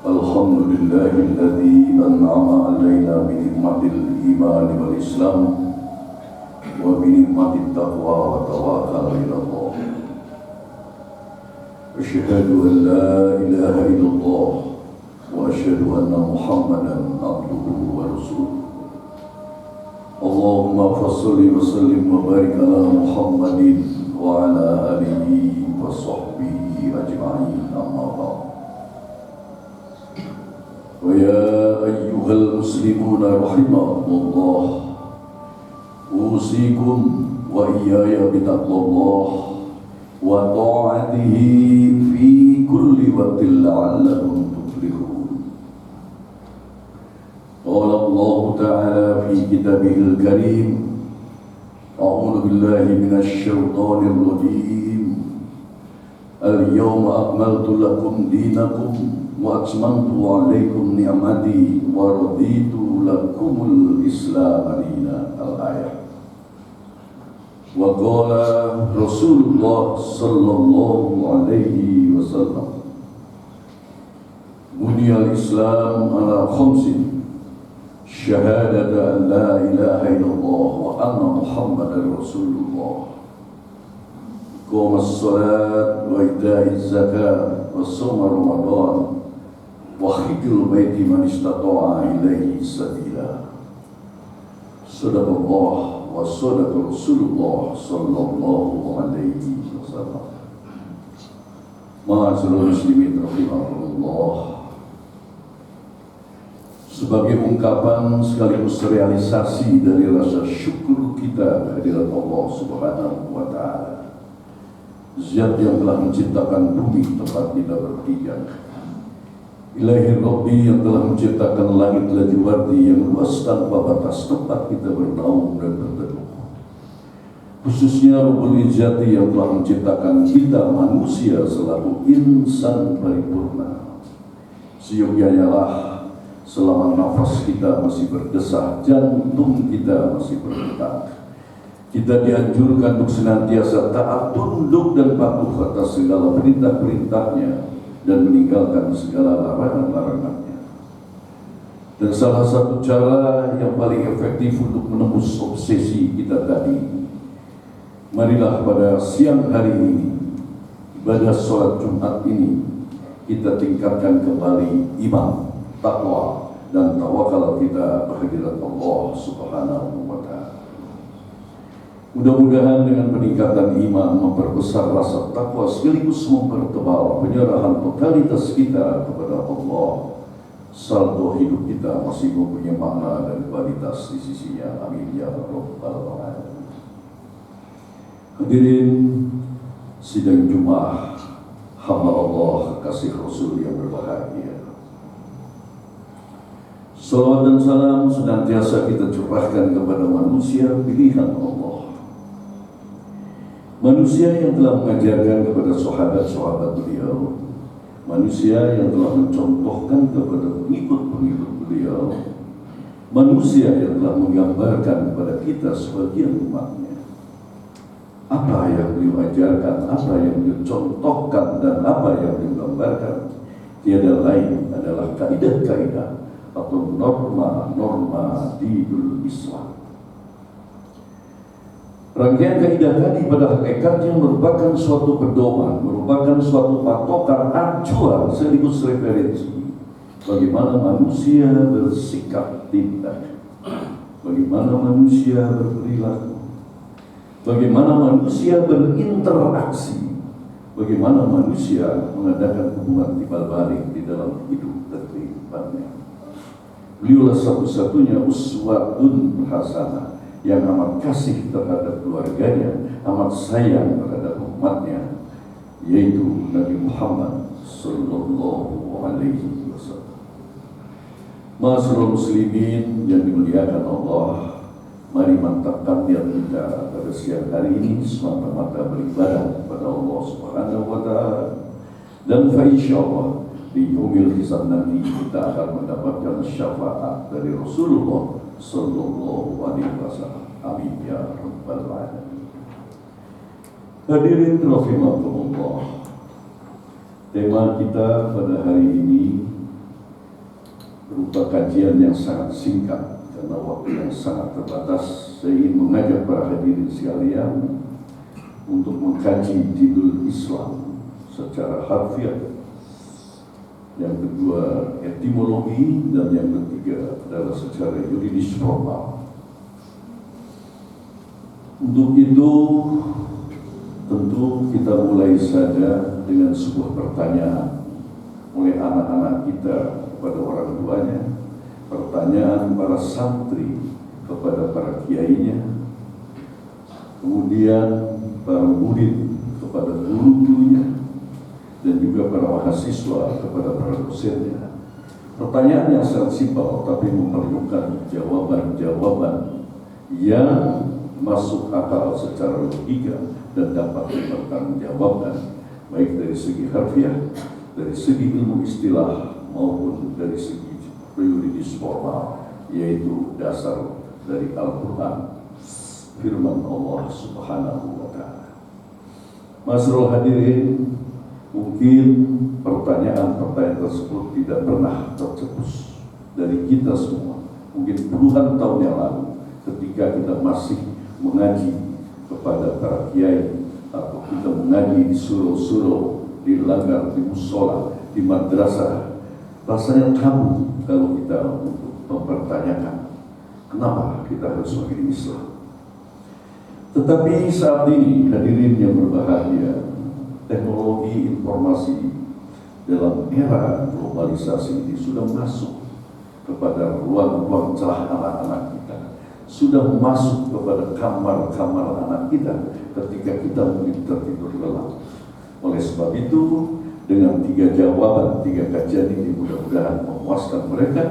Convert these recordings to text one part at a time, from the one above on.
Alhamdulillahilladzi an'ama alaina bi ni'matil iman wal islam wa bi ni'matit taqwa wa tawakkal ila Allah. Asyhadu an la ilaha illallah wa asyhadu anna Muhammadan abduhu wa rasuluh. Allahumma fasholli wa sallim wa barik ala Muhammadin wa ala alihi wa sahbihi ajma'in, amma ba'd. ويا أيها المسلمون رحمكم الله أوصيكم وإياي بتقوى الله وطاعته في كل وقت لعلكم تفلحون. قال الله تعالى في كتابه الكريم: أعوذ بالله من الشيطان الرجيم. اليوم أكملت لكم دينكم وأتممت عليكم نعمتي ورضيت لكم الإسلام دينا. الآية. وقال رسول الله صلى الله عليه وسلم: بني الإسلام على خمس: شهادة أن لا إله إلا الله وأن محمدا رسول الله، إقام الصلاة وإيتاء الزكاة وصوم رمضان وحجul baiti man istata'a ilaihi sabila. Sadaqallah wa sadaqa Rasulullah sallallahu alaihi wasallam. Ma'asyiral muslimin rahimakumullah. Sebagai ungkapan sekaligus realisasi dari rasa syukur kita kehadirat Allah Subhanahu wa taala, Zat yang telah menciptakan bumi tempat kita berpijak, Ilahi Rabbi yang telah menciptakan langit lajuwarti yang luas tanpa batas tempat kita bernaung dan berteduh, khususnya Rabbul Izzati yang telah menciptakan kita manusia selaku insan paripurna. Seyogyanya lah selama nafas kita masih berdesah, jantung kita masih berdetak, kita dianjurkan untuk senantiasa taat, tunduk dan patuh atas segala perintah-perintahnya dan meninggalkan segala larangan-larangannya. Dan salah satu cara yang paling efektif untuk menembus obsesi kita tadi, marilah pada siang hari ini, ibadah sholat Jumat ini, kita tingkatkan kembali iman, takwa, dan tawakal kita kehadirat Allah Subhanahu wa ta'ala. Mudah-mudahan dengan peningkatan iman, memperbesar rasa takwa sekaligus mempertebal penyerahan totalitas kita kepada Allah, saldo hidup kita masih mempunyai makna dan kualitas di sisinya. Amin ya rabbal alamin. Hadirin sidang Jumat, hamba Allah kekasih Rasul yang berbahagia, salawat dan salam senantiasa kita curahkan kepada manusia pilihan Allah, manusia yang telah mengajarkan kepada sahabat-sahabat beliau, manusia yang telah mencontohkan kepada pengikut-pengikut beliau, manusia yang telah menggambarkan kepada kita sebagian umatnya. Apa yang beliau ajarkan, apa yang beliau contohkan, dan apa yang beliau gambarkan tiada lain adalah kaidah-kaidah atau norma-norma dinul Islam. Rangkaian kaidah tadi pada hakikatnya merupakan suatu pedoman, merupakan suatu patokan acuan sekaligus referensi bagaimana manusia bersikap tindak, bagaimana manusia berperilaku, bagaimana manusia berinteraksi, bagaimana manusia mengadakan hubungan timbal balik di dalam hidup dan kehidupannya. Beliaulah satu-satunya uswatun hasanah yang amat kasih terhadap keluarganya, amat sayang terhadap umatnya, yaitu Nabi Muhammad sallallahu alaihi wasallam. Ma'asyiral muslimin yang dimuliakan Allah, mari mantapkan niat kita pada siang hari ini semata-mata beribadah kepada Allah Subhanahu wa ta'ala, dan insyaallah di yaumil hisab nanti kita akan mendapatkan syafaat dari Rasulullah sallallahu alaihi wasallam. Amin ya rabbal alamin. Hadirin rahimakumullah. Tema kita pada hari ini berupa kajian yang sangat singkat karena waktu yang sangat terbatas. Saya ingin mengajak para hadirin sekalian untuk mengkaji judul Islam secara harfiah, yang kedua etimologi, dan yang ketiga adalah secara yuridis formal. Untuk itu tentu kita mulai saja dengan sebuah pertanyaan oleh anak-anak kita kepada orang tuanya, pertanyaan para santri kepada para kiainya, kemudian para murid kepada guru-gurunya, dan juga para mahasiswa kepada para dosennya. Pertanyaan yang sangat simpel tapi memerlukan jawaban-jawaban yang masuk akal secara logika dan dapat dipertanggungjawabkan, baik dari segi harfiah, dari segi ilmu istilah, maupun dari segi yuridis formal, yaitu dasar dari Al-Quran, firman Allah Subhanahu wa Ta'ala. Masrul hadirin, mungkin pertanyaan-pertanyaan tersebut tidak pernah tercetus dari kita semua. Mungkin puluhan tahun yang lalu, ketika kita masih mengaji kepada para kiai, atau kita mengaji di surau-surau, di langgar, di musola, di madrasah, rasanya tabu kalau kita untuk mempertanyakan kenapa kita harus memilih Islam. Tetapi saat ini, hadirin yang berbahagia, teknologi informasi dalam era globalisasi ini sudah masuk kepada ruang-ruang celah anak-anak kita, sudah masuk kepada kamar-kamar anak kita ketika kita mungkin tertidur lelap. Oleh sebab itu, dengan 3 jawaban, 3 kajian ini mudah-mudahan memuaskan mereka,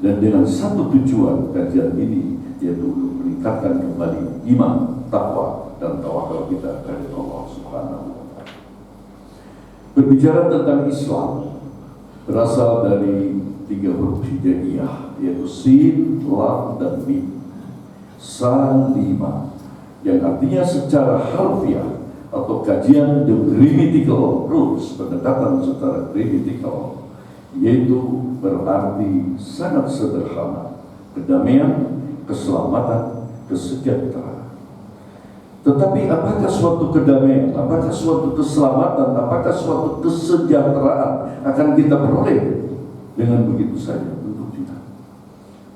dan dengan satu tujuan kajian ini, yaitu untuk meningkatkan kembali iman, takwa, dan tawakal kita kepada Allah Subhanahu wa Ta'ala. Berbicara tentang Islam berasal dari 3 huruf hijaiyah, yaitu sin, lam, dan mim. Salima, yang artinya secara harfiah atau kajian the grammatical rules, pendekatan secara grammatical, yaitu berarti sangat sederhana: kedamaian, keselamatan, kesejahteraan. Tetapi apakah suatu kedamaian, apakah suatu keselamatan, apakah suatu kesejahteraan akan kita peroleh dengan begitu saja? Tentu tidak.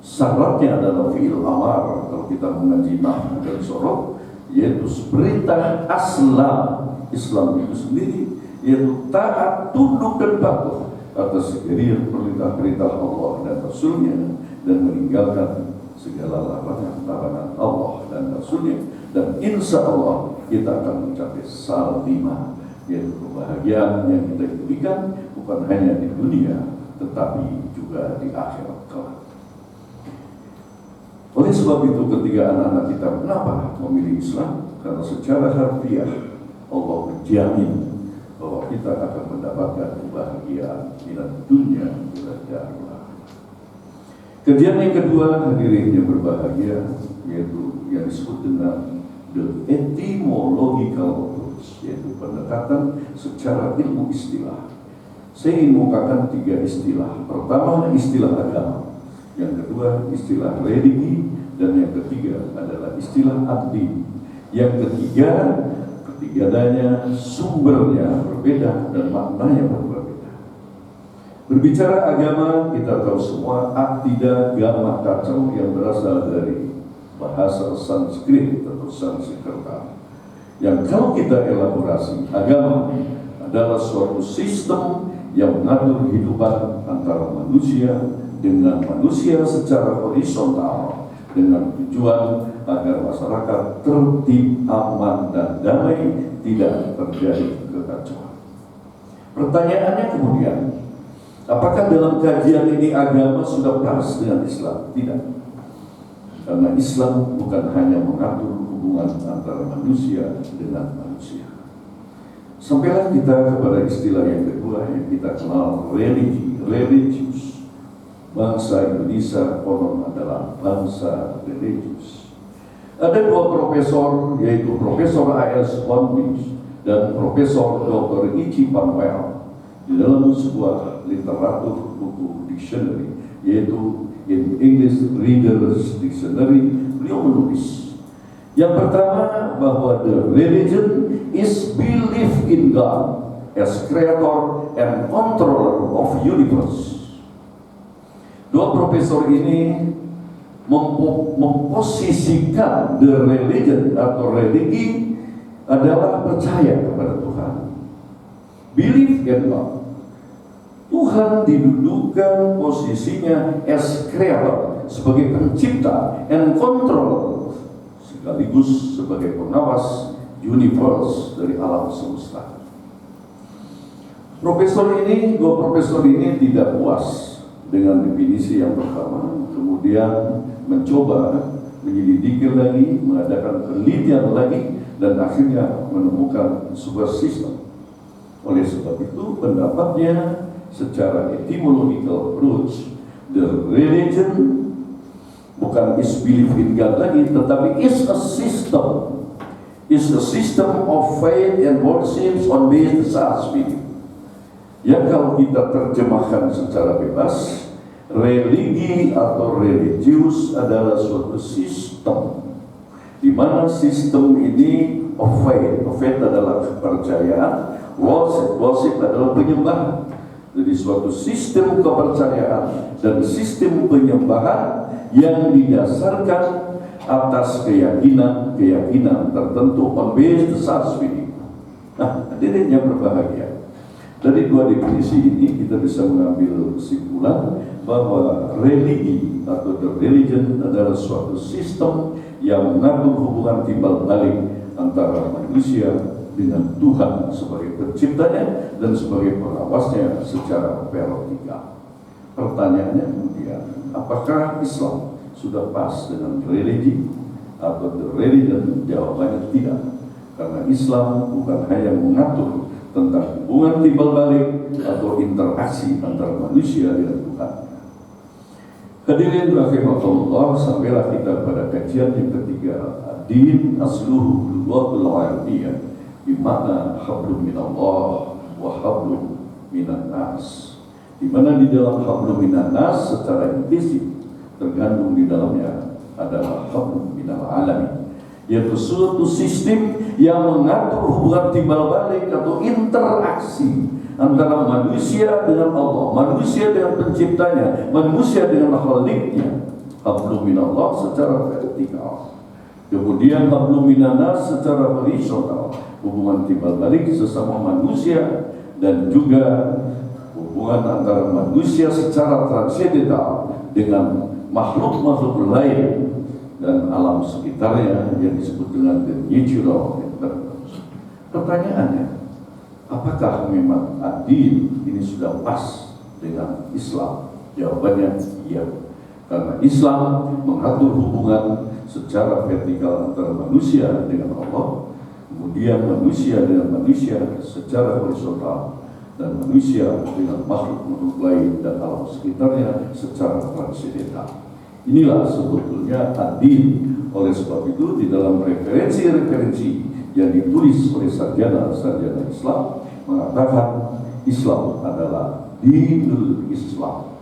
Syaratnya adalah fi'il amar. Kalau kita mengaji nahwu dan sorot, yaitu perintah aslam Islam itu sendiri, yaitu taat, tunduk, dan patuh atas segala perintah-perintah Allah dan Rasulnya, dan meninggalkan segala larangan-larangan Allah dan Rasulnya. Dan insya Allah kita akan mencapai salimah, yaitu kebahagiaan yang kita berikan bukan hanya di dunia tetapi juga di akhirat kelak. Oleh sebab itu, ketika anak-anak kita kenapa memilih Islam? Karena secara harfiah Allah menjamin bahwa kita akan mendapatkan kebahagiaan di dunia dan di akhirat. Kajian yang kedua, hadirin yang berbahagia, yaitu yang disebut dengan the etymological approach, yaitu pendekatan secara ilmu istilah. Saya ingin mengungkapkan 3 istilah. Pertama, istilah agama. Yang kedua, istilah religi. Dan yang ketiga adalah istilah adli. Yang ketiga, ketiganya sumbernya berbeda dan maknanya berbeda. Berbicara agama, kita tahu semua akidah agama kacau yang berasal dari bahasa Sanskrit atau Sanskerta. Yang kalau kita elaborasi, agama adalah suatu sistem yang mengatur kehidupan antara manusia dengan manusia secara horizontal, dengan tujuan agar masyarakat tertib, aman, dan damai, tidak terjadi kekacauan. Pertanyaannya kemudian, apakah dalam kajian ini agama sudah pas dengan Islam? Tidak. Karena Islam bukan hanya mengatur hubungan antara manusia dengan manusia. Sampailah kita kepada istilah yang kedua yang kita kenal, religi, religius. Bangsa Indonesia konon adalah bangsa religius. Ada 2 profesor, yaitu Profesor A.S. Bonbis dan Profesor Dr. Ichi Panwell, di dalam sebuah literatur buku dictionary, yaitu in English Reader's Dictionary, beliau menulis yang pertama bahwa the religion is belief in God as creator and controller of universe. Dua profesor ini memposisikan the religion atau religi adalah percaya kepada Tuhan, belief in God. Tuhan didudukan posisinya as creator, sebagai pencipta, and controller, sekaligus sebagai pengawas universe dari alam semesta. Dua profesor ini tidak puas dengan definisi yang pertama, kemudian mencoba menyelidiki lagi, mengadakan penelitian lagi, dan akhirnya menemukan sebuah sistem. Oleh sebab itu, pendapatnya secara etymological approach, the religion bukan is belief in God lagi, tetapi is a system of faith and worship on based spirit. Ya, kalau kita terjemahkan secara bebas, religi atau religius adalah suatu sistem, di mana sistem ini of faith adalah kepercayaan, worship adalah penyembahan. Jadi suatu sistem kepercayaan dan sistem penyembahan yang didasarkan atas keyakinan tertentu on based spirit. Nah, hadirin yang berbahagia, dari dua definisi ini kita bisa mengambil kesimpulan bahwa religi atau the religion adalah suatu sistem yang mengatur hubungan timbal balik antara manusia dengan Tuhan sebagai penciptanya dan sebagai pengawasnya secara vertikal. Pertanyaannya kemudian, apakah Islam sudah pas dengan religi atau the religion? Jawabannya tidak, karena Islam bukan hanya mengatur tentang hubungan timbal balik atau interaksi antara manusia dengan Tuhan. Hadirin rahimakumullah, sampailah kita pada kajian yang ketiga, Din Asluhu Lughul Arabiyah, di mana hablum minallah wa hablum minan nas, di mana di dalam hablum minan nas secara implisit tergandung di dalamnya adalah hablum minal alamin, yaitu suatu sistem yang mengatur hubungan timbal balik atau interaksi antara manusia dengan Allah, manusia dengan penciptanya, manusia dengan khaliknya. Hablum minallah secara vertikal, kemudian hablum minan nas secara horizontal, hubungan timbal balik sesama manusia, dan juga hubungan antara manusia secara transidental dengan makhluk-makhluk lain dan alam sekitarnya yang disebut dengan the natural environment. Pertanyaannya, apakah memang ad-din ini sudah pas dengan Islam? Jawabannya iya, karena Islam mengatur hubungan secara vertikal antara manusia dengan Allah, kemudian manusia dengan manusia secara horizontal, dan manusia dengan makhluk-makhluk lain dan alam sekitarnya secara transidental. Inilah sebetulnya ad-din. Oleh sebab itu, di dalam referensi-referensi yang ditulis oleh sarjana-sarjana Islam mengatakan Islam adalah dinul Islam,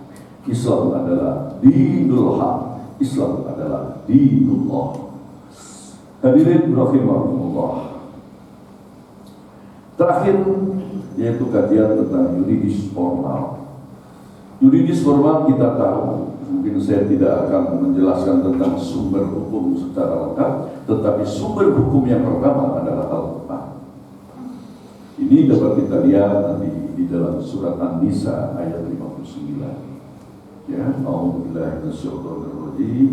Islam adalah dinul haq, Islam adalah dinullah. Hadirin rahimakumullah, terakhir yaitu kajian tentang yuridis formal. Yuridis formal kita tahu, mungkin saya tidak akan menjelaskan tentang sumber hukum secara lengkap, tetapi sumber hukum yang pertama adalah Al-Quran. Ini dapat kita lihat nanti di dalam surat An-Nisa ayat 59. Ya, A'udzubillahi minasyaitonir rajim.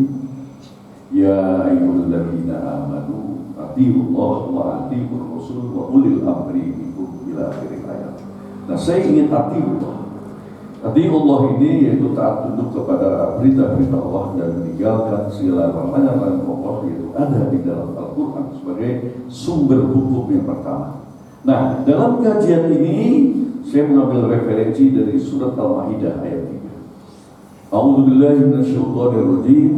Ya ayyuhalladzina amanu atiiullah wa atiiur rasul wa ulil amri minkum ila akhir ayat. Nah, saya ingin atiiullah. Atiiullah ini yaitu taat tunduk kepada perintah-perintah Allah dan meninggalkan segala larangan Allah, yaitu ada di dalam Al-Quran sebagai sumber hukum yang pertama. Nah, dalam kajian ini saya mengambil referensi dari surat Al-Maidah ayat 3. A'udzubillahi minasyaitonir rajim.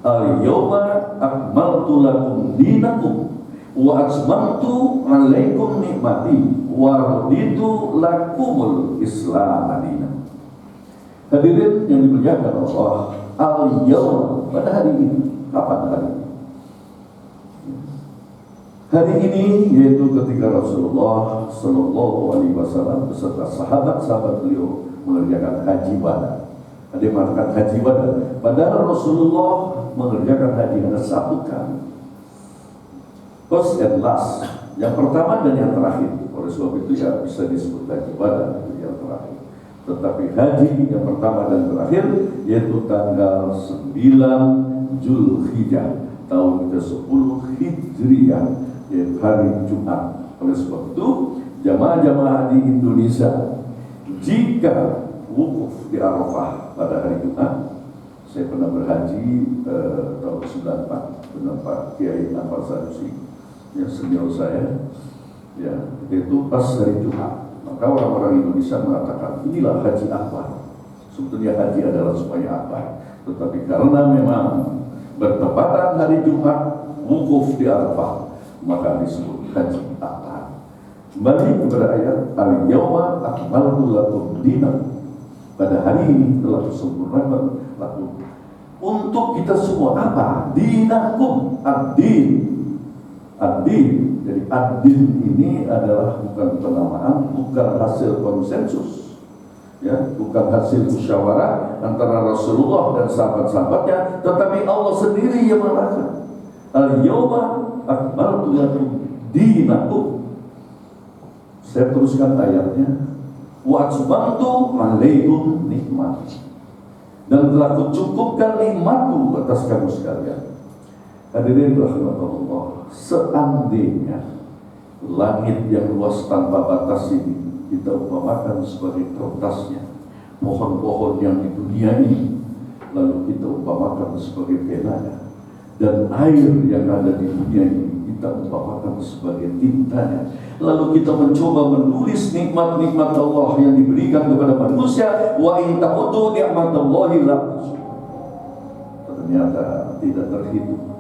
Al-yawma akmaltu lakum dinakum wa atmamtu 'alaikum ni'mati waraditu lakumul Islam madinah. Hadirin yang dimuliakan Allah, al-yaum, pada hari ini. Kapan hari ini? Hari ini yaitu ketika Rasulullah Sallallahu Alaihi Wasallam beserta sahabat-sahabat beliau mengerjakan haji wada. Ada yang mengatakan haji wada, padahal Rasulullah mengerjakan haji hanya satu kali. First and last, yang pertama dan yang terakhir. Oleh sebab itu ya bisa disebut haji wada, itu yang terakhir. Tetapi haji yang pertama dan terakhir yaitu tanggal 9 Zulhijjah tahun ke-10 Hijriah, yaitu hari Jumat. Oleh sebab itu jamaah-jamaah di Indonesia jika wukuf di Arafah pada hari Jumat, saya pernah berhaji tahun 94 dengan Pak Kiai Anwar Sanusi, yang senior saya, ya, itu pas hari Jumat. Maka orang-orang Indonesia mengatakan inilah haji akbar. Sebetulnya haji adalah supaya akbar, tetapi karena memang bertepatan hari Jumat wukuf di Arafah, maka disebut haji akbar. Kembali kepada ayat al-yawma akmaltu lakum dinakum. Pada hari ini telah disempurnakan lakum untuk kita semua apa? Dinakum, ad-din. Ad-din. Jadi ad-din ini adalah bukan penamaan, bukan hasil konsensus, ya, bukan hasil musyawarah antara Rasulullah dan sahabat-sahabatnya, tetapi Allah sendiri yang mengatakan al-yawma akmaltu lakum dinakum. Saya teruskan ayatnya, wa atmamtu alaikum nikmati, dan telah kucukupkan nikmatku atas kamu sekalian. Hadirin rahmatullah, seandainya langit yang luas tanpa batas ini kita umpamakan sebagai kertasnya pohon-pohon yang di dunia ini, lalu kita umpamakan sebagai penanya, dan air yang ada di dunia ini kita umpamakan sebagai tintanya, lalu kita mencoba menulis nikmat-nikmat Allah yang diberikan kepada manusia, wa in ta'uddu ni'matallahi la tuhsuha. Ternyata tidak terhitung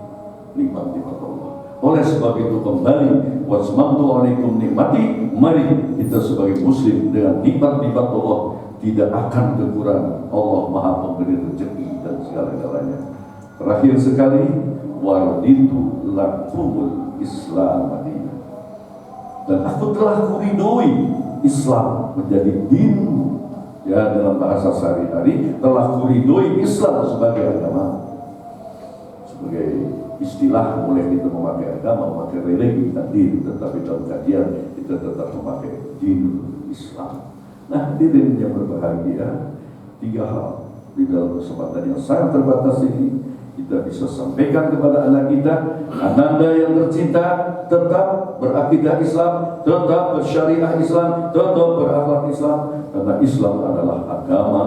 nikmat-nikmat Allah. Oleh sebab itu kembali, wasmamtu alaikum nikmati, mari kita sebagai muslim dengan nikmat-nikmat Allah tidak akan kekurangan. Allah Maha Pemberi rezeki dan segala-galanya. Terakhir sekali, waraditu lakumul Islam madinah, dan aku telah kuridoi Islam menjadi dinmu. Ya, dalam bahasa sehari-hari telah kuridoi Islam sebagai agama. Sebagai istilah boleh kita memakai agama, memakai religi, din, tetapi dalam kajian kita tetap memakai dinul Islam. Nah, hadirin yang berbahagia, 3 hal di dalam kesempatan yang sangat terbatas ini kita bisa sampaikan kepada anak kita. Ananda yang tercinta, tetap berakidah Islam, tetap bersyariah Islam, tetap berakhlak Islam, karena Islam adalah agama,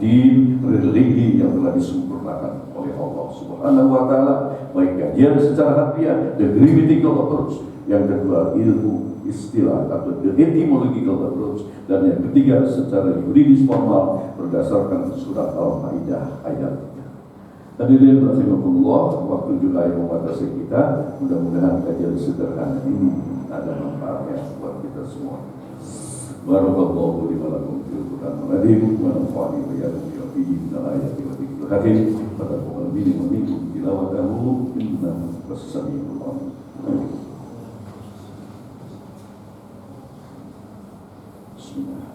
din, religi yang telah disempurnakan oleh Allah Subhanahu wa Ta'ala. Baik kajian secara harfiah, the grammatical approach, yang kedua ilmu istilah atau the etymological approach, dan yang ketiga secara yuridis formal berdasarkan surat Al-Maidah ayat 3. Hadirin rahimakumullah, waktu juga yang membatasi kita, mudah-mudahan kajian sederhana ini ada manfaatnya buat kita semua. Barakallahu li wa lakum fil Qur'anil Azim wa nafa'ani wa iyyakum bihi minal ayati wa dzikril hakim. Taqabbal minni wa minkum tilawatahu innahu as-sami'ul 'alim. Bismillah.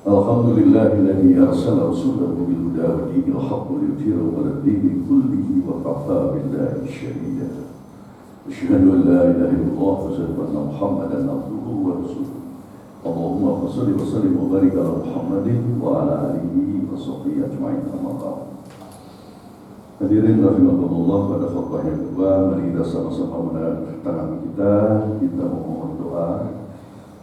Alhamdulillahilladzi arsala rasulahu bil huda wa dinil haqq liyudhhirahu 'ala ad-dini kullihi wa kafaa billahi shahida. Asyhadu an la ilaha illallah wa asyhadu anna Muhammadan abduhu wa rasuluh. Allahumma shalli wa sallim wa barik ala Muhammadin wa ala alihi wa sahbihi ajma'in. Amma ba'd. Hadirin rahimakumullah, pada khutbah yang kedua mari kita sama-sama menarik tangan kita memohon doa.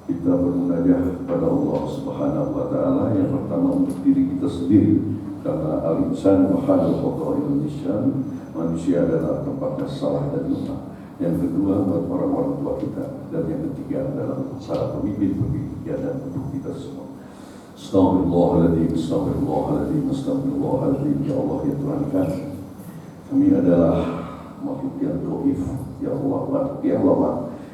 Kita bermunajah kepada Allah Subhanahu wa Ta'ala. Yang pertama untuk diri kita sendiri, karena al-insan mahal khota'il nisyan, manusia adalah tempatnya salah dan lupa. Yang kedua buat orang-orang tua kita, dan yang ketiga adalah para pemimpin kita dan untuk kita semua. Astagfirullahaladzim, astagfirullahaladzim, astagfirullahaladzim. Ya Allah, ya Tuhan kami adalah makhluk yang dhaif, ya Allah, ya Allah,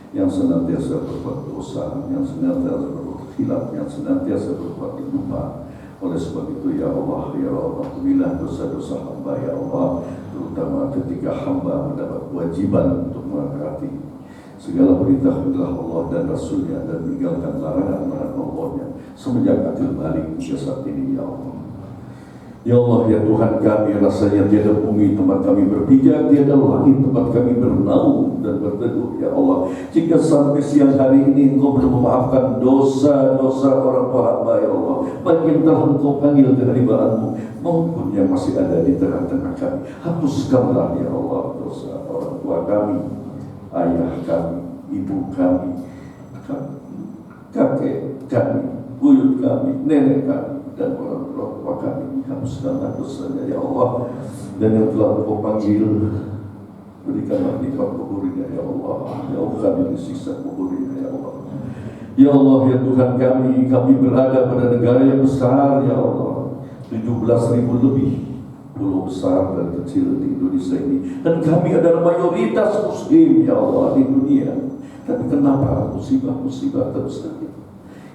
yang senantiasa berbuat dosa, yang senantiasa berbuat khilaf, yang senantiasa berbuat lupa. Oleh sebab itu, ya Allah, ampunilah dosa-dosa hamba, ya Allah, terutama ketika hamba mendapat kewajiban untuk mengingati segala perintah Allah dan Rasulnya dan meninggalkan larangan-larangan Allahnya semenjak akhir balik hingga saat ini, ya Allah. Ya Allah, ya Tuhan kami, rasanya tiada bumi tempat kami berpijak, tiada langit tempat kami bernaung dan berteduh, ya Allah. Jika sampai siang hari ini Engkau belum memaafkan dosa-dosa orang tua hamba, ya Allah, baik yang telah Engkau panggil kehadiran-Mu maupun yang masih ada di tengah-tengah kami, hapuskanlah, ya Allah, dosa orang tua kami, ayah kami, ibu kami, kakek kami, buyut kami, nenek kami, dan orang tua kami. Hapuskanlah dosanya, ya Allah. Dan yang telah Engkau panggil, berikanlah nikmat kuburnya, ya Allah. Jauhkan dari siksa kuburnya, ya Allah. Ya Allah, ya Tuhan kami berada pada negara yang besar, ya Allah. 17.000 lebih pulau besar dan kecil di Indonesia ini, dan kami adalah mayoritas muslim, ya Allah, di dunia. Tapi kenapa musibah-musibah terus terjadi?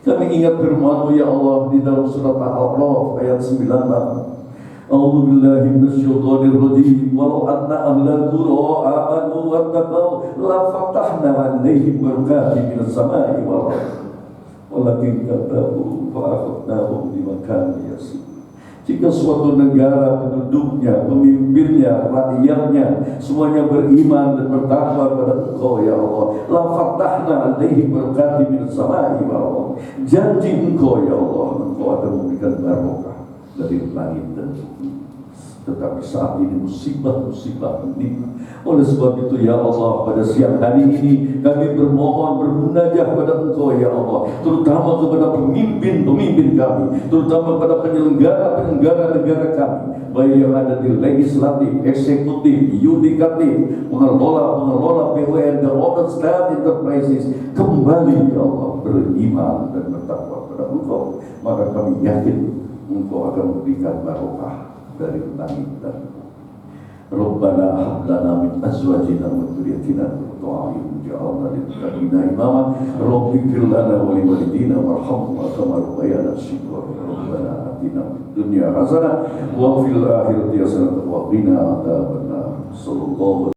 Kami ingat firman-Mu, ya Allah, di dalam surat Al-A'raf ayat 9. A'udzu billahi minasyaitonir rajim. Walau anna ahlal qura amanu wattaqau la fatahna 'alaihim barakatin minas samai wal ardh. Walakin kadzabu fa akhadnahum bima kanu yaksibun. Jika suatu negara, penduduknya, pemimpinnya, rakyatnya semuanya beriman dan bertakwa kepada Engkau, ya Allah, la fatahna 'alaihim barakatin minas samai wal ardh. Janji Engkau, ya Allah, Engkau akan memberikan barokah dari langit dan bumi. Tetapi saat ini musibah-musibah menimpa. Oleh sebab itu, ya Allah, pada siang hari ini kami bermohon, bermunajat kepada Engkau, ya Allah, terutama kepada pemimpin-pemimpin kami, terutama kepada penyelenggara-penyelenggara negara kami, baik yang ada di legislatif, eksekutif, yudikatif, pengelola BUMN dan Open State Enterprises, kembali, ya Allah, beriman dan bertakwa kepada Engkau. Maka kami yakin Engkau akan memberikan barokah dari langit dan bumi. Rabbana hab lana min azwajina wa dhurriyyatina qurrata a'yun waj'alna lil muttaqina imama. Rabbi ighfir lana wa li walidina warhamhuma kama rabbayana shighra. Rabbana atina fid dunya hasanah wa fil akhirati hasanah wa qina adzabannar. Sallallahu